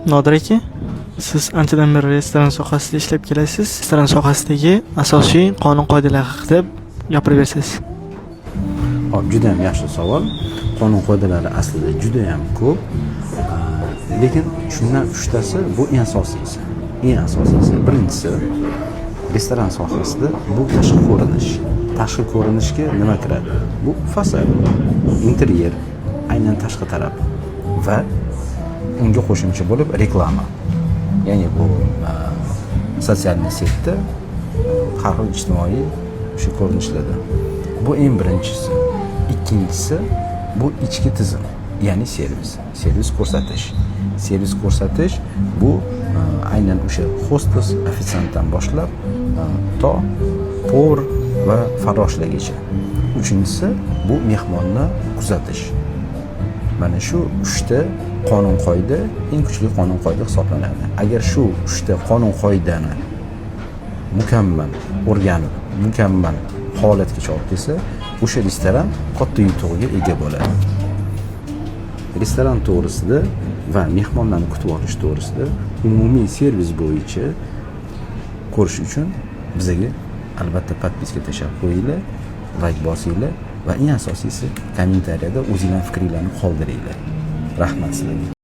Nodir aka, siz anchadan beri restoran sohasida ishlab kelasiz. Restoran sohasidagi asosiy qonun-qoidalar haqida gapirib bersangiz. Hop, juda ham yaxshi savol. Qonun qoidalari aslida juda ham ko'p. Lekin shundan 3tasi bu eng asosiysi. Eng asosiysi birinchisi restoran sohasida bu tashqi ko'rinish. Tashqi ko'rinishga nima kiradi? Bu fasad, interyer, aynan tashqi taraf va unga qo'shimcha bo'lib reklama. Ya'ni bu sotsial setda har xil ijtimoiy shu ko'rinishlarda. Bu eng birinchisi. Ikkinchisi bu ichki tizim, ya'ni servis ko'rsatish. Servis ko'rsatish bu aynan o'sha hostes, ofitsiantdan boshlab to povar va farroshlargacha. Uchinchisi bu mehmonni kuzatish. Mana shu 3ta qonun-qoida eng kuchli qonun-qoida hisoblanadi. Agar shu 3ta qonun-qoidani mukammal o'rganib, mukammal holatga olib kelsa, o'sha restoran katta yutug'iga ega bo'ladi. Restoran to'g'risida va mehmonlarni kutib olish to'g'risida umumiy servis bo'yicha ko'rish uchun bizga albatta podpiska tashlab qo'yinglar, like bosinglar va eng asosiysi kommentariyada o'zingizning fikringizni qoldiringlar. Rahmat sizlarga.